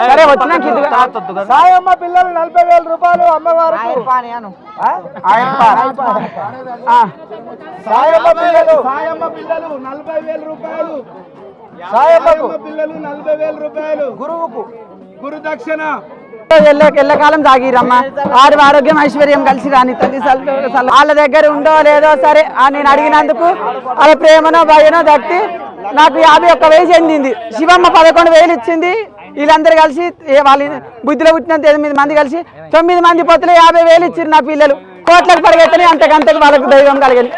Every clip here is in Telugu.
సరే వచ్చినా సాయమ్మ పిల్లలు 40,000 రూపాయలు అమ్మవారు. సాయమ్మ పిల్లలు 40,000 రూపాయలు. సాయమ్మ పిల్లలు 40,000 రూపాయలు. గురువుకు గురు దక్షిణ. ఎల్లకాలం తాగిరమ్మ. వారి ఆరోగ్యం ఐశ్వర్యం కలిసి రాని తల్లి వాళ్ళ దగ్గర ఉందో లేదో సరే నేను అడిగినందుకు వాళ్ళ ప్రేమనో భయనో దక్కి నాకు 51,000 చెందింది. శివమ్మ 11,000 ఇచ్చింది. వీళ్ళందరూ కలిసి వాళ్ళ బుద్ధిలో పుట్టినంత 8 మంది కలిసి 9 మంది పొత్తులు 50,000 ఇచ్చారు. నా పిల్లలు కోట్లకు పరిగెత్తని అంతకంతకు వాళ్ళకు దైవం కలిగింది.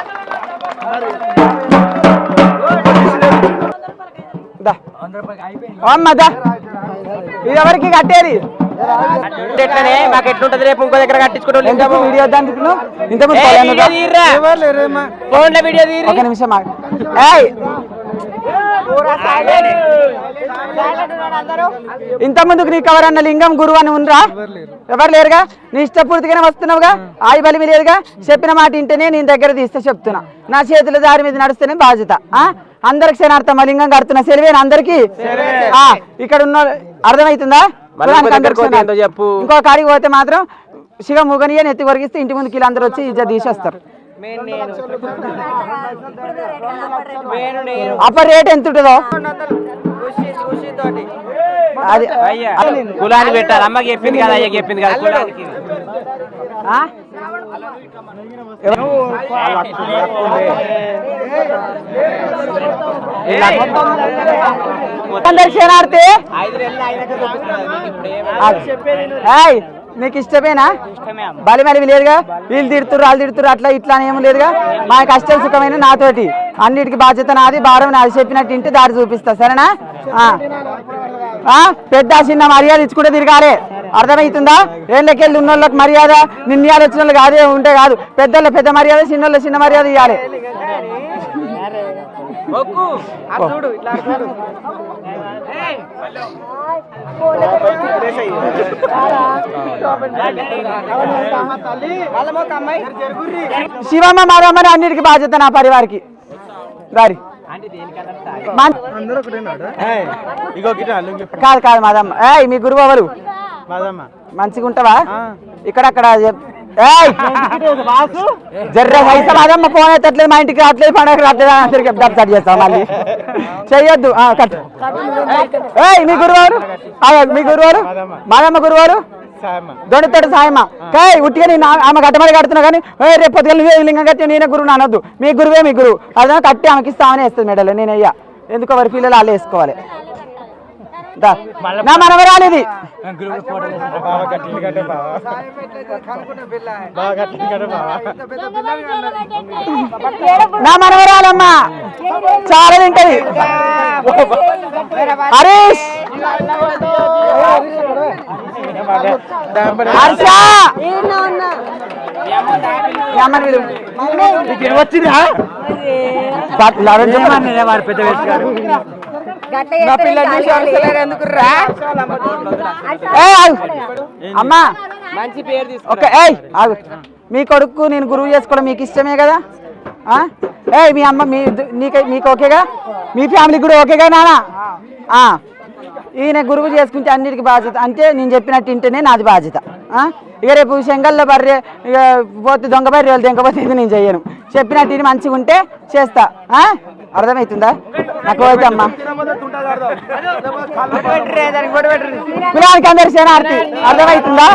అమ్మదా ఇది ఎవరికి కట్టేది మాకు ఎట్లుంటది? రేపు ఇంకో దగ్గర కట్టించుకుంటాం. వీడియో ఒక నిమిషం ఇంత ముందుకు నీకు ఎవరన్నా లింగం గురువు అని ఉండరా? ఎవరు లేరుగా. నీ ఇష్టపూర్తిగానే వస్తున్నావుగా. ఆయి బలిమి లేదుగా. చెప్పిన మాట ఇంటనే నేను దగ్గర తీస్తే చెప్తున్నా. నా చేతుల దారి మీద నడుస్తేనే బాధ్యత. అందరికి శనార్థం లింగం కడుతున్నా. సెలవేనా అందరికి? ఇక్కడ ఉన్న అర్థమవుతుందా? ఇంకో కాడికి పోతే మాత్రం శివ ముగనియే నెత్తి కొరిగిస్తే ఇంటి ముందుకి అందరూ వచ్చి ఇజ్జ తీసేస్తారు. అప్పటి రేట్ ఎంత ఉంటుందో అది కులాన్ని పెట్టాలి. అమ్మకి చెప్పింది కదా, అయ్యకి చెప్పింది కదా. నీకు ఇష్టమేనా? బలి మరి లేదుగా. వీళ్ళు తిడుతురు వాళ్ళు తిడుతురు అట్లా ఇట్లా ఏమో లేదుగా. మా కష్టం సుఖమైన నాతోటి అన్నిటికీ బాధ్యత నాది, భారం నాది. చెప్పినట్టు ఇంటి దారి చూపిస్తా సరేనా? పెద్ద చిన్న మర్యాద ఇచ్చుకుంటే తిరగాలి. అర్థమవుతుందా? ఏళ్ళకెళ్ళి ఉన్నోళ్ళకి మర్యాద, నిన్నయాలు వచ్చిన వాళ్ళకి అదే ఉంటే కాదు. పెద్దోళ్ళ పెద్ద మర్యాద, చిన్నోళ్ళ చిన్న మర్యాద ఇవ్వాలి. శివమ్మ మారమ్మని అన్నిటికీ బాధ్యత నా పరివారికి. గారి కాదు కాదు మాదమ్మ. మీ గురువు ఎవరు? మంచిగా ఉంటావా? ఇక్కడక్కడ జర్ర పైసా మాదమ్మ ఫోన్ అవుతట్లేదు. మా ఇంటికి రావట్లేదు, పండుగ రావట్లేదు. అందరికి స్టార్ట్ చేస్తాం. మళ్ళీ చెయ్యొద్దు. మీ గురువారు? మీ గురువారు? మాదమ్మ గురువారు దొండతోటి సాయమ్మ. ఉట్టిగా నేను ఆమె గట్టమడి కడుతున్నా కానీ రేపు పొద్దుగా నువ్వే లింగం కట్టి నేనే గురువు అనొద్దు. మీ గురువే మీ గురువు. అదే కట్టి ఆమెకి ఇస్తామని వేస్తుంది మెడలు. నేను అయ్యా ఎందుకో వారి పిల్లలు వాళ్ళు వేసుకోవాలి. నా మనవరాలు ఇది. నా మనవరాలమ్మా చాలా తింటది. హరీష్ వచ్చింది అమ్మా మంచి పేరు ఓకే. మీ కొడుకు నేను గురువు చేసుకోవడం మీకు ఇష్టమే కదా? మీ అమ్మ మీకు ఓకేగా? మీ ఫ్యామిలీకి కూడా ఓకేగా నానా? ఈయన గురువు చేసుకుంటే అన్నిటికీ బాధ్యత. అంటే నేను చెప్పినట్టు ఇంటేనే నాది బాధ్యత. ఇక రేపు శంగల్లో బర్రె ఇక పోతే దొంగ బర్రె వాళ్ళు తెంకపోతే ఇది నేను చెయ్యను. చెప్పినట్టు ఇది మంచిగా ఉంటే చేస్తా. అర్థమవుతుందా? నాకు అయితే అమ్మా కులానికి అందరు శనార్థి. అర్థమవుతుందా?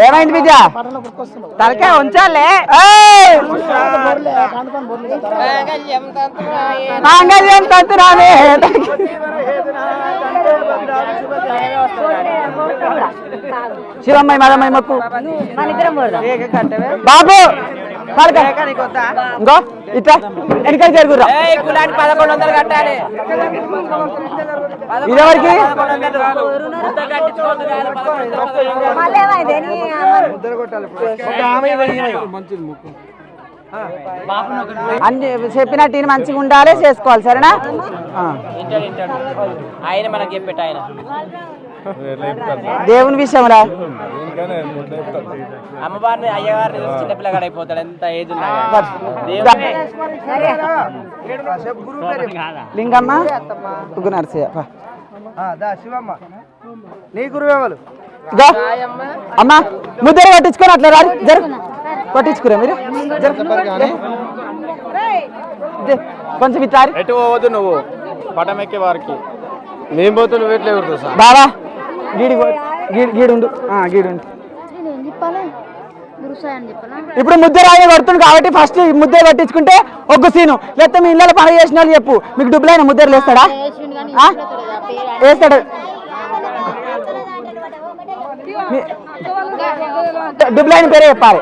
ఏమైంది విద్య? తలకే ఉంచాలే. శివమ్మాయి మదమ్మాయి మొక్కు బాబు ఇంకో ఇట్లా వెనక జరుగురా. ఇదెవరికి? అన్ని చెప్పినట్టు మంచిగా ఉండాలి, చేసుకోవాలి. సరేనా? ఆయన మనకి చెప్పేట ఆయన దేవుని విషయంలో అమ్మవారిని అయ్యగారిని చూసి చిన్నపిల్లగాడు అయిపోతాడు ఎంత ఏజ్ ఉన్నా లింగమ్మ నరసయ్య శివమ్మ నీ గురువేవాళ్ళు అమ్మా ముద్దరు పట్టించుకొని అట్లా రాదు జరుగు పట్టించుకురా మీరు కొంచెం ఇట్లా ఎటు పోవద్దు నువ్వు పటం ఎక్కే వారికి మేము పోతు నువ్వు ఎట్లా ఎవరు సార్ బాబా గీడుండు గీడుండు ఇప్పుడు ముద్ద రాయి కొడుతుంది కాబట్టి ఫస్ట్ ముద్ద పట్టించుకుంటే ఒక్క సీను లేకపోతే మీ ఇళ్ళలో పని చేసిన వాళ్ళు చెప్పు మీకు డబ్బులైన ముద్దరు వేస్తాడా వేస్తాడు డబ్బులైన పేరే చెప్పాలి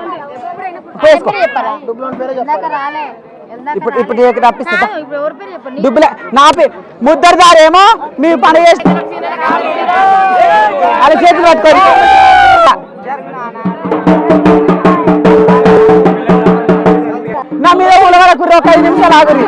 ఇప్పుడు ఇప్పుడు రప్పిస్తా డబ్బుల నా పేరు ముద్దరుదారేమో మీ పని చేసి అలా చేతులు పట్టుకోండి నా మీద ఉలగలకు ఒక 5 నిమిషాలు ఆగురి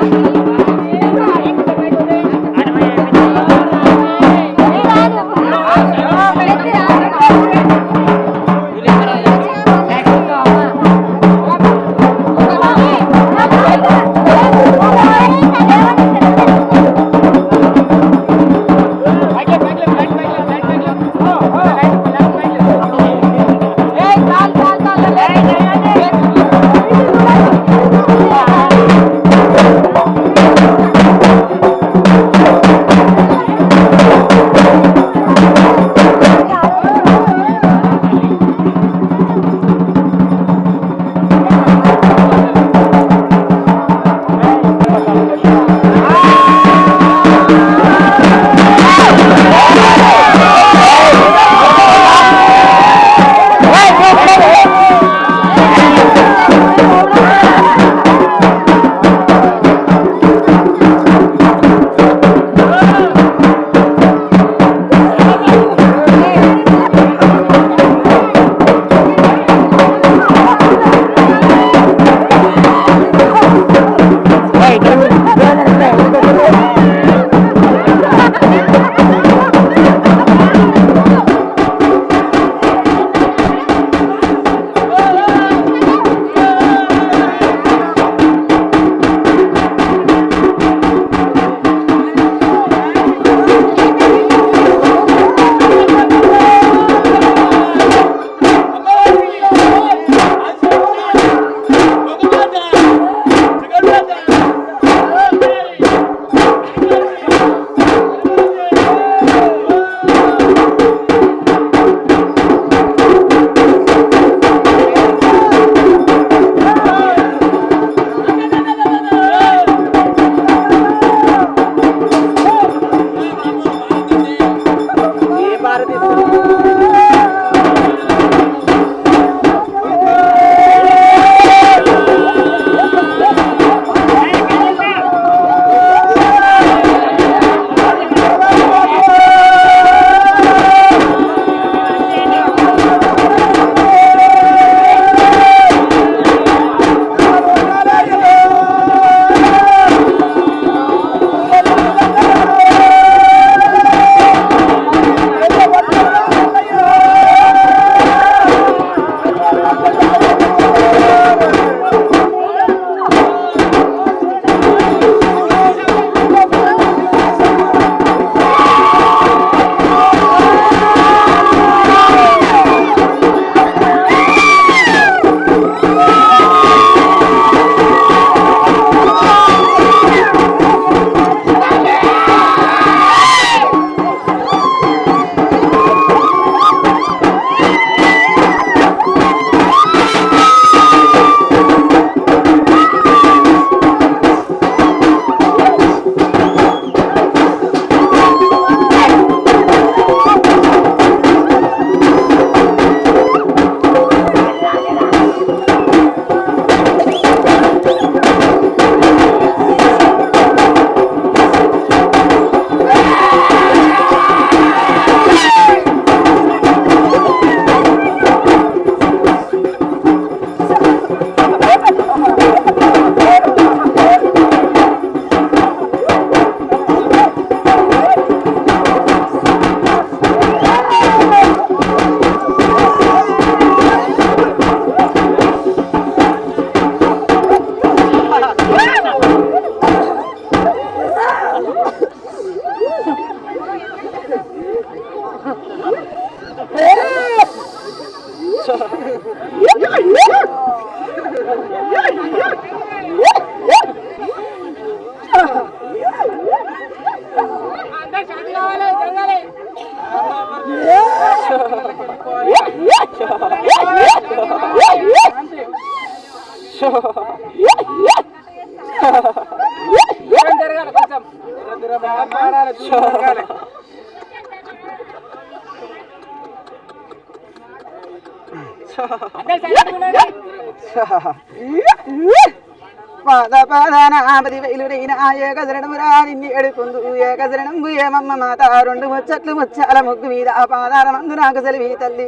పాదానాపది వైలురైన ఏకశరణమురా నిన్ను ఎడుకుందు ఏకశరణంబు ఏమమ్మ మాత రెండు ముచ్చట్లు ముచ్చాల ముగ్గు మీద ఆ పాదాల మందు నాకు సెలవి తల్లి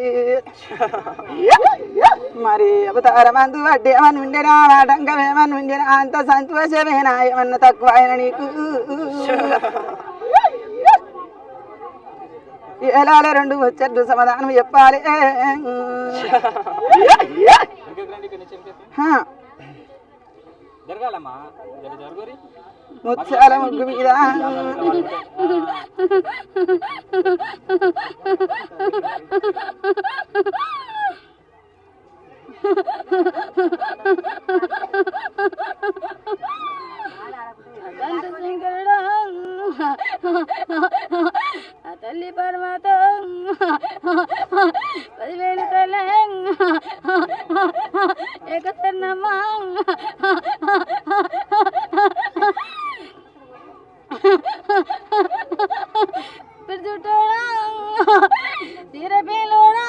మరి అవతారమందు వడ్డేమని ఉండేనా వాటంకమేమని ఉండేనా అంత సంతోషమేనా ఏమన్నా తక్కువ ఆయన నీకు ఏలాల రెండు ముచ్చట్లు సమాధానం చెప్పాలి ముచ్చాల ముగ్గు మీద తల్లి పరమాత 10,000 తల్లి ఏకతన్నమ్మ పిరుచుటోడా తీరపేలోడా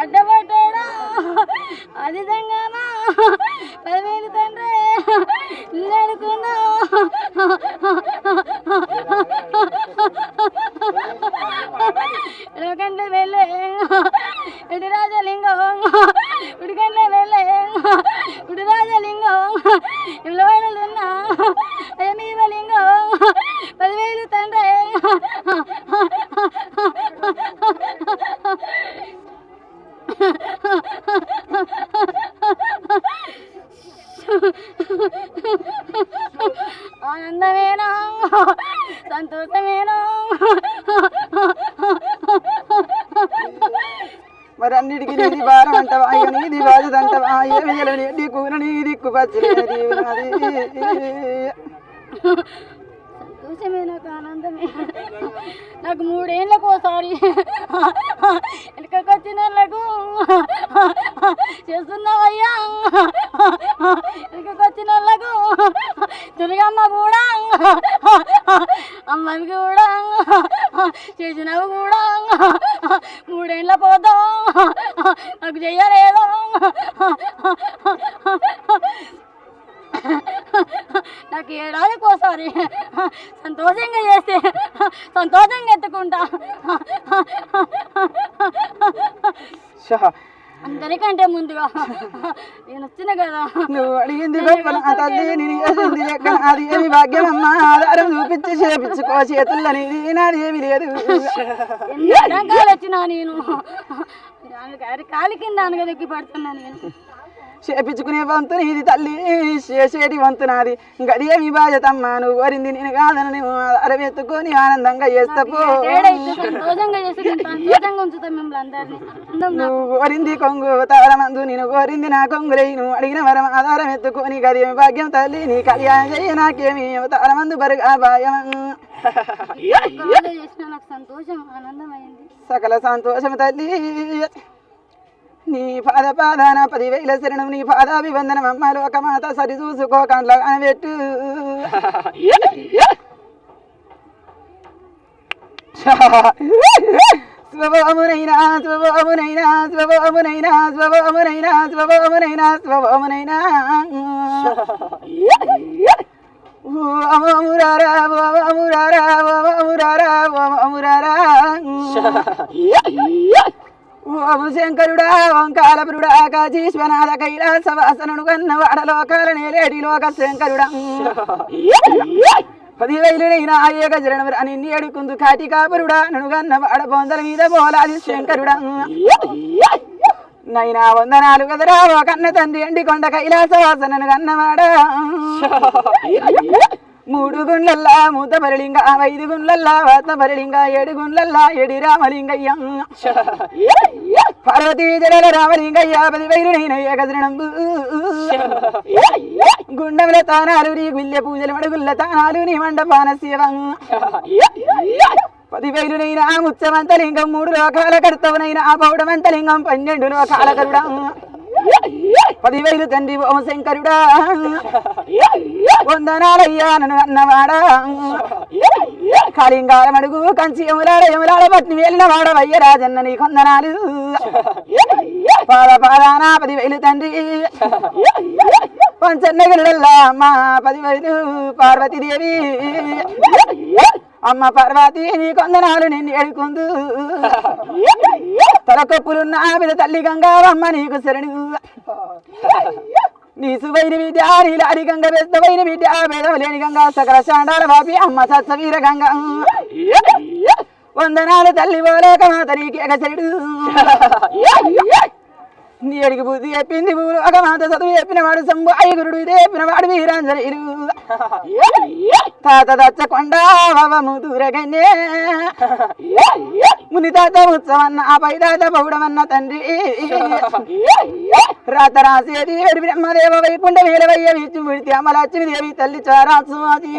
అడ్డపడ్డాడా అది సంగమా 10,000 తండ్రి నిలడుకున్నా ఎడకంటే వెళ్ళే ఇటు రాజలింగం ఉడికంటే వెళ్ళే ఇటు రాజలింగం ఇళ్ళవాడలున్నా ఏమీవ లింగం 10,000 తండ్రి ఆనందమేనా సంతోషమేనా మరి అన్నిటికీ నీది భారం అంటవా ఇక నీది బాధ్యత అంటవా ఏ విజయలు నీ కూర నీ దిక్కు పచ్చలేది సంతోషమే నాకు ఆనందమే నాకు 3 ఏళ్ళకు ఒకసారి వెనకకు వచ్చిన వాళ్ళకు చేస్తున్నావయ్యా వెనకకు వచ్చిన వాళ్ళకు తులిగమ్మ కూడా అమ్మవి కూడా చేసినవి కూడా 3 ఏళ్ళ పోతాం నాకు చెయ్యలేదు నాకు ఏడాదికి ఒకసారి సంతోషంగా చేస్తే సంతోషంగా ఎత్తుకుంటా అందరికంటే ముందుగా నేను వచ్చిన కదా నువ్వు అడిగింది తల్లి నేను చేసింది ఎక్కడ అది ఏమి భాగ్యం అమ్మా ఆధారం చూపించి చేపించుకో చేతుల్లో నీది నాది ఏమి లేదు ఎన్ని వచ్చినా నేను కాలి కింద అనగదెక్కి పడుతున్నా నేను చేపించుకునే వంతు నీది తల్లి చేసేటి వంతు నాది గడియేమి బాధ్యతమ్మా నువ్వు కోరింది నేను కాదని నువ్వు అరవెత్తుకొని ఆనందంగా చేస్తావు నువ్వు కోరింది కొంగు తారమందు నేను కోరింది నా కొంగులై నువ్వు అడిగిన వరం ఆధారం ఎత్తుకొని గడియేమి భాగ్యం తల్లి నీ కళ్యాణం చెయ్యి నాకేమి తారమందు బరుగా భాగ్యం సకల సంతోషం తల్లి నీ పాదాన 10,000 శరణం నీ పాదాభివందనం అమ్మ లోకమాత సరి చూసుకో కండ్ల పెట్టు స్వభామునైనా స్వభామునైనా స్వభామునైనా స్వభామునైనా స్వభామునైనా స్వభామునైనా అమమురారా అమమురారా అమమురారా అమమురారా ఓము శంకరుడా ఓంకాలపురుడా కాశీశ్వనాథ కైలాసవాసనుడు కన్న వాడలోకాల నేలేడి లోక శంకరుడా 10,000 ఏకజరణం నిన్ను ఎడుకుందు కాటికాపురుడా నన్ను కన్న వాడ బొందల మీద బోలాది శంకరుడా నైనా వందనాలు కదరా ఓ కన్న తండ్రి ఎండి కొండ కైలాసవాసనను కన్నవాడా 3 గుండ్లల్లా మూత బరలింగ 5 గుండ్లల్లా వాత బరలింగ 7 గుండ్లల్లా ఎడి రామలింగయ్య పార్వతీ జడల రామలింగయ్య 10,000 ఏకజరణం గుండముల తానాలు నీ గుళ్ళె పూజలు మడుగుల్ల తానాలు నీ మండపాన శివం 10,000 ముచ్చమంతలింగం 3 లోకాల కర్తవునైనా ఆ పౌడమంతలింగం 12 లోకాల కరుడా 10,000 తండ్రి ఓం శంకరుడా వందనాలయ్యా నన్ను అన్నవాడా కాళింగారం అడుగు కంచి యములాడ పట్ని వెళ్ళిన వాడవయ్య రాజన్న నీ కొందనాలు పాదానా 10,000 తండ్రి పంచన్నగిరిడల్లా అమ్మ 10,000 పార్వతీదేవి అమ్మ పార్వతి నీ కొందనాలు నిన్ను ఎడుకుందు తలకొప్పులున్న బిడ తల్లి గంగావమ్మ నీకు శరణు నీ సువైన విద్య నీలాడి గంగ బెస్తవైన విద్య భేదవలేని గంగా సకల శాండాల బాపి అమ్మ సత్సవీర గంగ వందనాలు తల్లి పోలేక మాత నీకేక చెడు నీ అడిగి బుద్ధి చెప్పింది పూలు ఒక మాత చదువు చెప్పిన వాడు శంభు ఐగురుడు ఇది చెప్పిన వాడు వీరాంజనేయులు తాత దచ్చకొండ భవము దూరగన్నే ముని తాత ఉత్సవన్న ఆ పై తాత పౌడమన్న తండ్రి రాత రాసేది వెడి బ్రహ్మదేవ వైకుంఠ వేలవయ్య విచ్చు విడితే అమలక్ష్మి దేవి తల్లి చారాసుమాజీ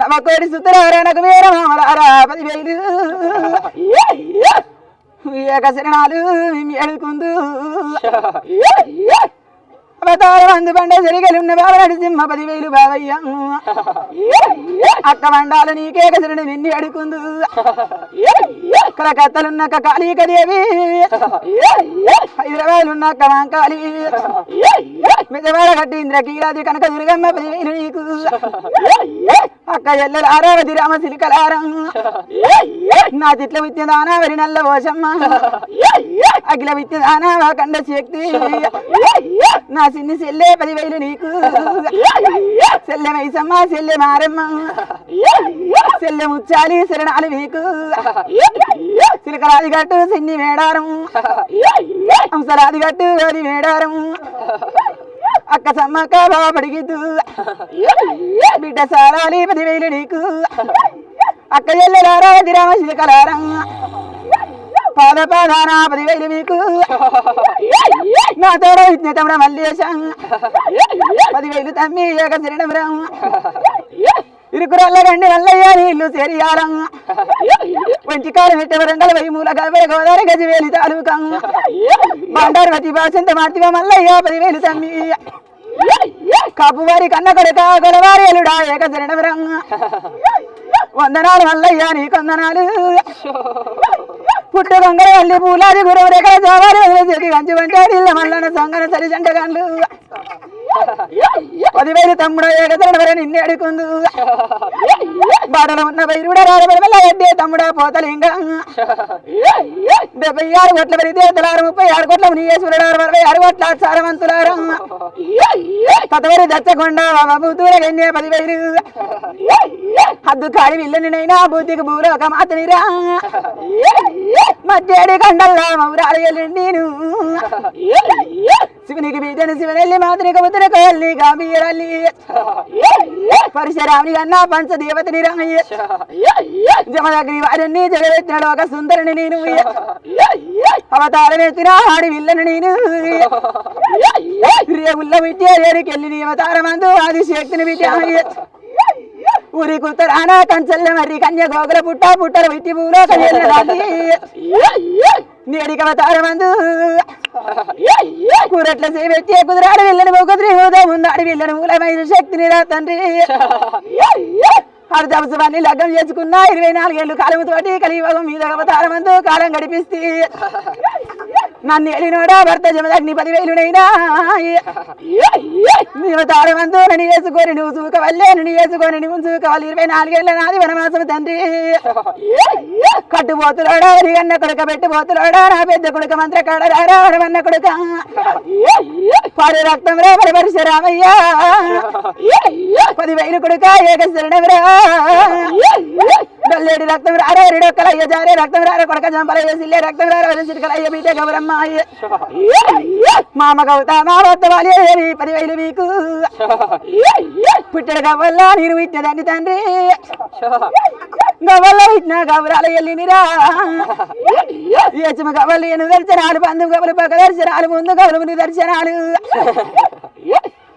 నవకోడి సుతరారణకు వీర మామలారా 10,000 ఏకశరణాలు ఎడుకుందు అవతారం అందు బండ జరిగలున్న బాబు నడిసింహ 10,000 బావయ్య అక్క బండాలు నీకేకశరణి నిన్ను అడుకుందు కలకత్తలున్నక్క కాళీకదేవి హైదరాబాద్లున్నక్క మాంకాళి విజయవాడ గట్టి ఇంద్రకీలాది కనక దుర్గమ్మ 10,000 నీకు అక్క ఎల్లల ఆరావతి రామ సిలికలారం నా తిట్ల విత్యదానా వరి నల్ల పోషమ్మ అఖిల విత్యదానా కండ శక్తి నా చిన్ని చెల్లె 10,000 నీకు చెల్లె మైసమ్మ చెల్లె మారమ్మ చెల్లె ముచ్చాలి శరణాలు నీకు సిలకరాది గట్టు సిన్ని మేడారం హంసరాది గట్టు అది మేడారం అక్క సమ్మక్క బాబా పడిగిద్దు బిడ్డ సారాలి 10,000 నీకు అక్క ఎల్లెలారా రామ సిలకలారం పాదానా 10,000 మీకు నా తోడ విజ్ఞ తమ్ముడ మల్లేశం 10,000 తమ్మి ఏక శరణం రామ ఇరుకురల్ల గండి నల్లయ్య నీళ్లు చేరియాలం వంచి కాలు పెట్టవరంగల 10,000 గోదావరి గజవేలి తాలూకం బండారు వతి బాసంత మార్తివ మల్లయ్య 10,000 తమ్మి కాపువారి కన్న కొడక గొలవారి ఎలుడా ఏక శరణం రామ వందనాలు మల్లయ్య నీ కొందనాలు పుట్ట గంగర అల్లి పూలాది గురవు రేఖల జావారి చెడి గంజి వంటాడు ఇళ్ళ మల్లన సంగన సరి జంటగాండ్లు 10,000 తమ్ముడు ఏకతరణ నిన్ను అడుకుందు బాడలో ఉన్న వైరుడ రాడబడి ఎడ్డే తమ్ముడా పోతలింగ 76 కోట్ల పెరిగితే 36 కోట్ల మునీశ్వరుడు 66 కోట్ల సారవంతులారా తతవరి దచ్చకొండ బూతూర గన్నే 10,000 హద్దు కాడి విల్లనినైనా బుద్ధికి భూలోక మాతనిరా మధ్యడి కండల్లా మౌరాలు నేను శివునికి బీజని శివనెల్లి మాతృక ముద్ర కల్లి గాంభీరల్లి పరశురాముని కన్నా పంచదేవతని రామయ్య జమదగ్ని వారిని జగవెత్తిన లోక సుందరిని నేను అవతారం ఎత్తిన ఆడి విల్లని నేను రేగుల్ల విద్య రేడికెళ్ళి నీ అవతారమందు ఆది శక్తిని విద్య ఊరి కుత్తరాన కంచెల్ల మరి కన్య గోగుల పుట్టల విట్టి పూలో నేడికి అవతారమందు కూరట్ల సేవెత్తి కుదిరాడు వెళ్ళని కుదిరి ముందాడి వెళ్ళని మూలమైన శక్తిని రా తండ్రి అర్ధవసవాన్ని లగ్గం చేసుకున్న 24 ఏళ్ళు కాలముతోటి కలియుగం మీద అవతారమందు కాలం గడిపిస్తే నన్ను ఎలినోడా భర్త జమదగ్ని 10,000 నీ అవతారమందు నన్ను వేసుకొని నువ్వు చూకవల్లే నన్ను వేసుకొని నువ్వు చూకవాలి 24 ఏళ్ళ నాది వనవాసం తండ్రి కట్టుపోతులోడా అన్న కొడుక పెట్టిపోతులోడా నా పెద్ద కొడుక మంత్ర కాడరారా వనమన్న కొడుక పాడు రక్తం రా పరపరిశ రామయ్య 10,000 కొడుక ఏక శరణవరా బల్లేడి రక్తం రారా ఎరిడొక్కల అయ్య జారే రక్తం రారా కొడక జంపల సిల్లే రక్తం రారా చిటికల అయ్య బీటే గౌరమ్మ మామ గౌతమ వద్దవాలి 10,000 మీకు పుట్టడు గవ్వల్ల నేను ఇచ్చినదాన్ని తండ్రి గవ్వల్ల ఇచ్చిన గౌరాల ఎల్లినిరా యచమ గవ్వలు ఎను దర్శనాలు పందు గవ్వలు పక్క దర్శనాలు ముందు గౌరవుని దర్శనాలు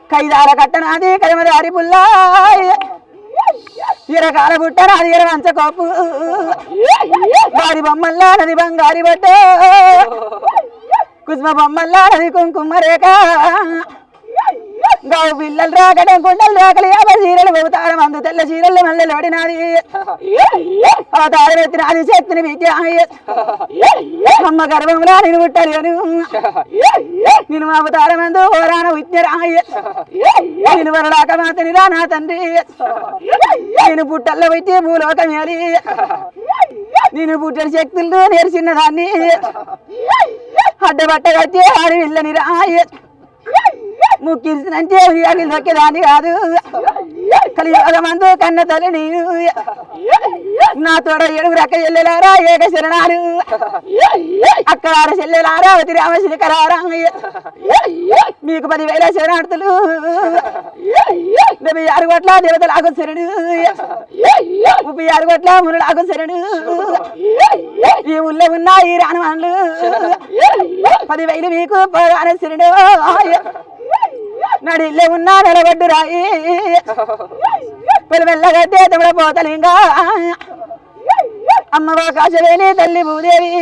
కైదాల కట్టనాది కరిమదారి పుల్లా ఇరకాల బుట్ట నాది ఇరవంచ కోపు వారి బొమ్మల్లా నది బంగారి బట్ట కుసుమ బొమ్మల్లా నది కుంకుమ రేఖ గావు పిల్లలు రాకడం కుండలు రాకలి యాభై చీరలు పోతారు మందు తెల్ల చీరలు మల్లెలు పడినాది అవతారం ఎత్తినది శక్తిని విద్య అమ్మ గర్భంలో నేను పుట్టలేను నేను అవతారం మందు ఓరాన విద్యరాయ నేను వరలాక మాతని రా నా తండ్రి నేను పుట్టల్లో పెట్టి భూలోకం ఏలి నేను పుట్టిన శక్తులు నేర్చిన దాన్ని అడ్డబట్ట కట్టి ఆడి వెళ్ళని రాయ ముక్కిరిసినంటే అగిలి దొక్కేదాన్ని కాదు కలియుగమందు కన్న తల్లి నేను నా తోడ ఏడుగురు అక్క చెల్లెలారా ఏక శరణాలు అక్కడ చెల్లెలారా అతి రామశిఖరారా మీకు 10,000 శరణార్థులు 76 కోట్ల దేవతలాగు శరణు 36 కోట్ల మునులాగు శరణు ఈ ఊళ్ళో ఉన్న ఈ రాణవాన్లు 10,000 మీకు పరాన శరణు నడిల్లే ఉన్నా నిలబడ్డు రాయి పిల్లగడ్డే తమిళ పోతలింగా అమ్మవా కాశవేలి తల్లి భూదేవి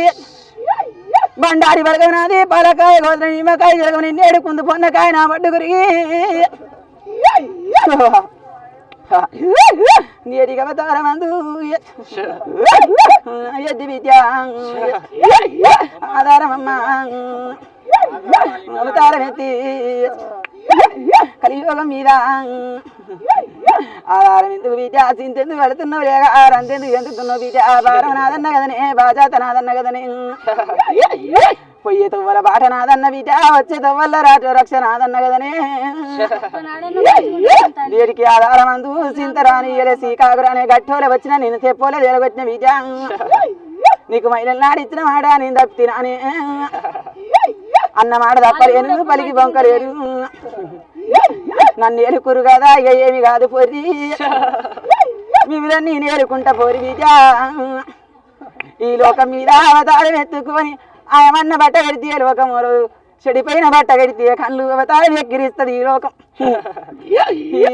బండారి బలగనాది పాలకాయ గోత్ర నిమ్మకాయ జరగ నిన్నేడు కుందు పొన్నకాయ నా పడ్డు గురిగి నేడికి అవతారమందు ఎద్ది విద్య ఆధారమమ్మ అవతారం ఎత్తి కలియుగం మీద ఆధారం ఎందుకు విద్య చింతెందుకు వెళుతున్నావు లేక ఆరంతెందుకు ఎందుకున్నావు విద్య భారం నాదన్న కదనే బాజాత నాదన్న కదనే పొయ్యే తవ్వల బాట నాదన్న విద్య వచ్చే తవ్వల్ల రాట రక్ష నాదన్న కదనే వీడికి ఆధారం అందు చింతరాని శ్రీకాకురానే గట్టోలే వచ్చిన నేను తెప్పోలే తెలగొచ్చిన విద్య నీకు మహిళలు నాడిచ్చిన మాట నేను తప్పినానే అన్న మాట తప్పలేను పలికి బొంకలేరు నన్ను ఏలుకురు కదా ఇక ఏమి కాదు పోరి మీద నేను ఏలుకుంటా పోరి విద్యా ఈ లోకం మీద అవతారం ఎత్తుకొని ఆయమన్న బట్ట కడితే లోకం చెడిపోయిన బట్ట కడితే కళ్ళు అవతారం ఎక్కిరిస్తుంది ఈ లోకం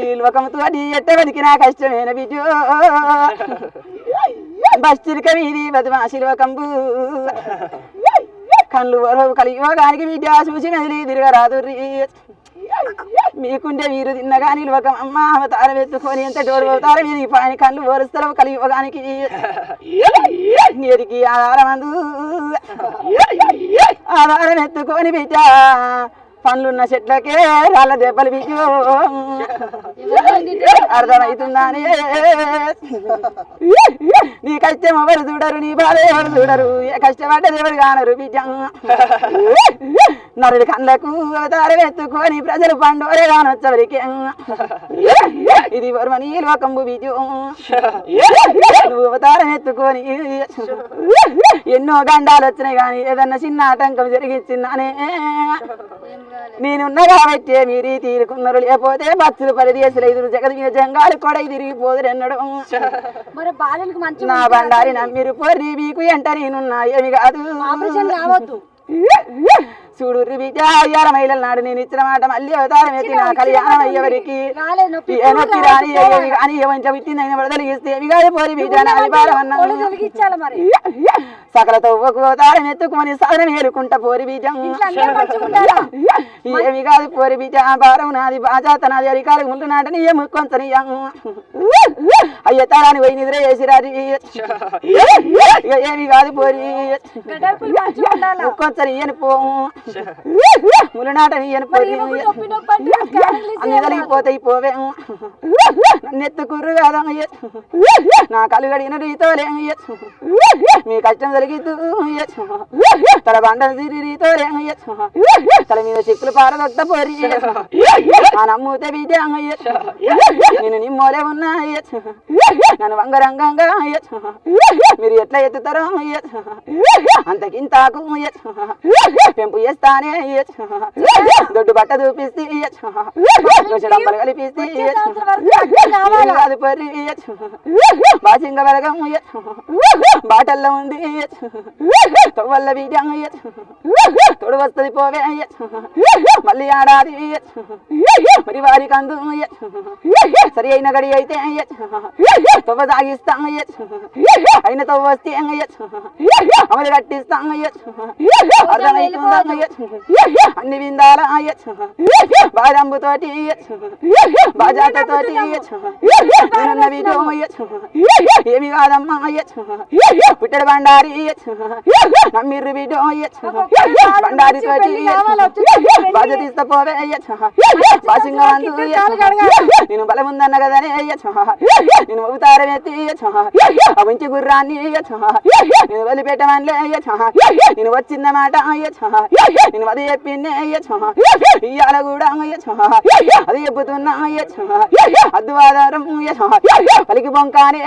ఈ లోకంతో ఎట్ట బతికి నా కష్టమైన విద్యో బస్తిరిక వీధి బదుమాసి లోకంబు కళ్ళు వరవు కలియుగానికి విద్య చూసి మెదిలి తిరగరాదు మీకుంటే మీరు తిన్నగాని లోకం అమ్మ అవతారం ఎత్తుకొని ఎంత డోరు అవతారం ఇది పాని కళ్ళు ఓరుస్తారు కలియుగానికి నీరికి ఆధారమందు ఆధారం ఎత్తుకొని బిడ్డ పండ్లున్న చెట్లకే రాళ్ళ దెబ్బలు బిడ్డు అర్థమవుతుందని నీ కష్టం ఎవరు చూడరు నీ బాధ ఎవరు చూడరు ఏ కష్టపడ్డది ఎవరు కానరు బిడ్డ నరుడి కళ్ళకు అవతారం ఎత్తుకొని ప్రజలు పండోరే కానొచ్చవరికి ఇది వర్మని లోకంబు బిడ్డు నువ్వు అవతారం ఎత్తుకొని ఎన్నో గండాలు వచ్చినాయి కానీ ఏదన్నా చిన్న ఆటంకం జరిగించిందానే నేనున్నా కాబట్టి మీరు తీరుకున్నారు లేకపోతే బస్సులు 10 దేశాలు 5 జగతి మీద జంగాలు కూడా తిరిగిపోదురు ఎన్నడం నా బండారి నమ్మిరు పోరి మీకు ఎంట నేనున్నా ఏమి కాదు చూడు బిడ్డ 6 మైళ్ళ నాడు నేను ఇచ్చిన మాట మళ్ళీ అవతారం ఎత్తి నా కళ్యాణం అయ్యేవరికి నొప్పి రాని అయ్యేవి కానీ ఏమంటే పుట్టింది అయిన వడదలిగిస్తే ఏమి కాదు పోరి బిడ్డ నాది భారం అన్నా సకల తవ్వకు అవతారం ఎత్తుకొని సాధనం ఏలుకుంటా పోరి బీజం ఏమి కాదు పోరి బీజ భారం నాది బాజాత నాది అరికాలకు ముందు నాటని ఏ ముక్కొంతని అయ్య తరాని పోయి నిద్ర చేసిరాది ఏమి కాదు పోరి ముక్కొంతని ఇయని పోము ములనాటని ఇయని పోరి అన్ని కలిగిపోతాయి పోవే నన్నెత్తుకుర్రు కాదా నా కళ్ళు గడిగిన రీతోలే మీ కష్టం జరిగిద్దు తల బండలు తిరిగితో తల మీద చిక్కులు పారదొక్క పోరి ఆ నమ్ముతే బిడ్డ నేను నిమ్మోలే ఉన్నా నన్ను వంగరంగంగా మీరు ఎట్లా ఎత్తుతారో అంతకింతాకు పెంపు చేస్తానే దొడ్డు బట్ట చూపిస్తే డబ్బలు కలిపిస్తే కాదు పరి బాసింగ బలగం బాటల్లో ఉంది తొవ్వల్ల బీజం తొడు వస్తుంది పోవే మళ్ళీ ఆడాది మరి వారికి అందు సరి అయిన గడి అయితే తవ్వ సాగిస్తాం అయిన తవ్వ వస్తే అమలు కట్టిస్తాం అర్థమవుతుందా అన్ని విందాల బాదంబుతోటి బాజాతతోటి వీడియో ఏమి కాదమ్మా పుట్టడు బండారి నమ్మిర్రు వీడియో బండారి తోటి బాజ తీస్తా పోవే బాసింగమందు నేను బలముందన్న కదనే నేను అవతారం ఎత్తి ఆ మంచి గుర్రాన్ని నేను వదిలిపెట్టమనిలే నేను వచ్చిన మాట నేను అది చెప్పిందే ఇయ్యాల కూడా అది చెబుతున్నా అద్దువాదారం పలికి బొంకానే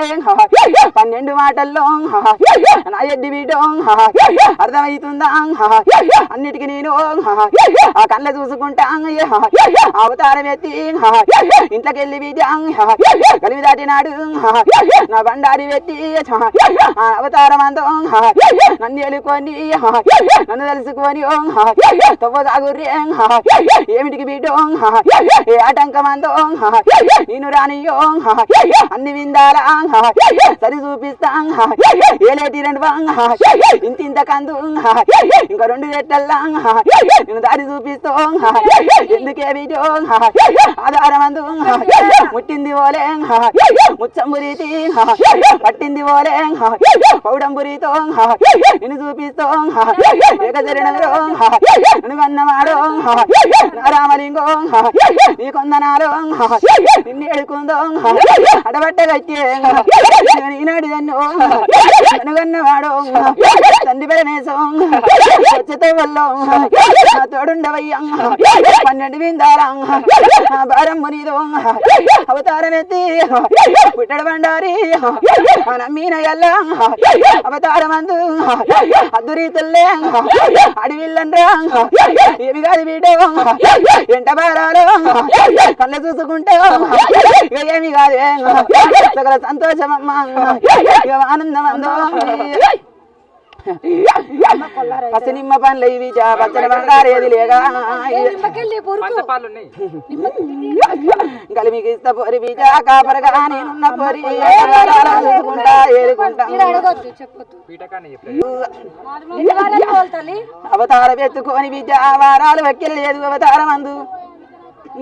12 మాటల్లో నా ఎడ్డి వీడో అర్థమవుతుందా అన్నిటికీ నేను ఆ కళ్ళ చూసుకుంటా అవతారం ఎత్తి ఇంట్లోకి వెళ్ళి వీడి కలివి దాటినాడు నా బండారి పెట్టి అవతారం అందో నన్ను ఎలుకొని నన్ను తెలుసుకొని తవ్వ సాగుర్రే ఏమిటికి వీడో ఏ ఆటంకమందో నేను రానియో అన్ని విందాలా సరి చూపిస్తా ఏలేటి 2 ఇంత కందు ఇంకా 2 రెట్టల్లా నేను దారి చూపిస్తా ఎందుకే వీడో ఆధారమందు ముట్టింది ఓలే ముచ్చంబురీతి పట్టింది ఓలే పౌడంబురితో నిన్ను చూపిస్తో ఏకచరణలో నువ్వన్నమాడో రామలింగో నీ కొందనాలో నిన్ను ఎడుకుందో అడబట్ట కట్టే ఈనాడు దన్ను అనుగన్నవాడో తండ్రి పెరనేసో వచ్చతో వల్ల తోడుండవయ్యా 12 విందారా భారం మునిదో అవతారం ఎత్తి పుట్టడు బండారి నమ్మీన ఎల్ల అవతారమందు అద్దురీతుల్లే అడవిల్లండ్రా ఏమి కాదు వీడో ఎంట బారాలో కళ్ళ చూసుకుంటా ఇక ఏమి కాదే సకల సంతోషమమ్మా ఇక ఆనందమందో పసి నిమ్మ పండ్లు ఇవి పచ్చని బండారేది లేగా కలిమికి ఇస్తా పోరి బీజా కాపరగా నేనున్న పోరి చూసుకుంటా ఏరుకుంటా అవతారం ఎత్తుకొని బీజా వారాలు వెక్కెళ్ళలేదు అవతారం అందు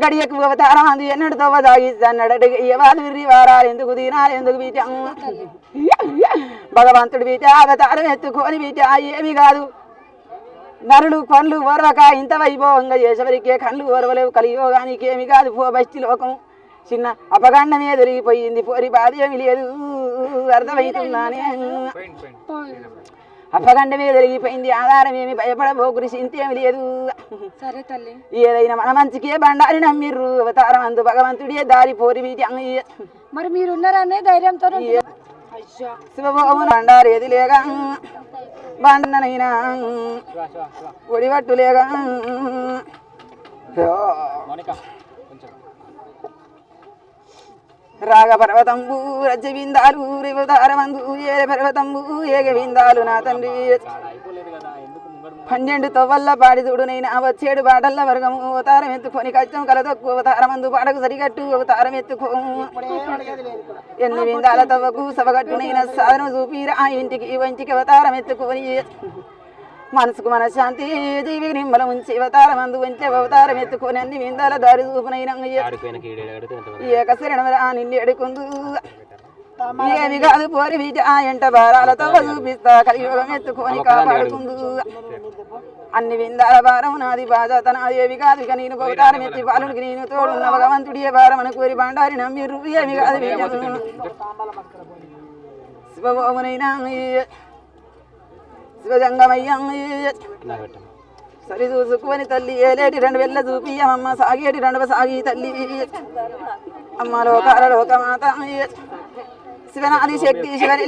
గడియకు అవతారం అందు ఎన్నడు తవ్వ సాగిస్తాడు ఏవాళ్ళు విర్రి వారాలు ఎందుకు తినాలి ఎందుకు బీజా భగవంతుడు బీట అవతారం ఎత్తుకొని బీట ఏమి కాదు నరులు పనులు ఓర్వక ఇంత వైభవంగా చేసేవరికే కళ్ళు ఓర్వలేవు కలియోగానికి ఏమి కాదు పో బస్తి లోకం చిన్న అపగండమే దొరికిపోయింది పోరి బాధ ఏమి లేదు అర్థమవుతుందానే అపగండమే దొరికిపోయింది ఆధారం ఏమి భయపడబోకురి చింతేమి లేదు సరే తల్లి ఏదైనా మన మంచికే బండారి నమ్మిర్రు అవతారం అందు భగవంతుడే దారి పోరి బీట మరి మీరున్నారనే ధైర్యంతో శివభోము బండారు ఏది లేగా బండనైనా ఒడివట్టు లేగా రాగ పర్వతంబు రజ్జ విందాలు రేవతారమందు ఏర పర్వతంబు ఏగ విందాలు నా తండ్రి 12 తొవ్వల్ల పాడి చూడునైనా వచ్చేడు పాటల్ల వర్గము అవతారం ఎత్తుకొని కష్టం కలదొక్కు అవతారమందు పాటకు సరిగట్టు అవతారం ఎత్తుకో ఎన్ని విందాల తవ్వకు సభగట్టునైనా సాధన చూపిరా ఇంటికి వంటికి అవతారం ఎత్తుకొని మనసుకు మనశ్శాంతి జీవికి నిమ్మల ఉంచి అవతారం అందు ఉంచి అవతారం ఎత్తుకొని అన్ని విందాల దారి చూపునైనా ఏకశరణరా నిన్ను ఎడుకుందు ఏమి కాదు పోరి వీటి ఆ ఎంట భారాలతో చూపిస్తా కలియుగం ఎత్తుకొని కాపాడుకుందు అన్ని విందాల భారం నాది బాధ నాది ఏవి కాదు ఇక నేను అవతారం ఎత్తి బాలునికి నేను తోడున్న భగవంతుడి భారం అని కోరి బండారి నమ్మిర్రు ఏమి కాదు శివభోమునైనా శివజంగమయ్య సరి చూసుకొని తల్లి ఏలేటి 2 వెళ్ళ చూపియమ్మ సాగేటి 2 సాగి తల్లి అమ్మ లోకాల లోకమాత శివనాది శక్తి శివని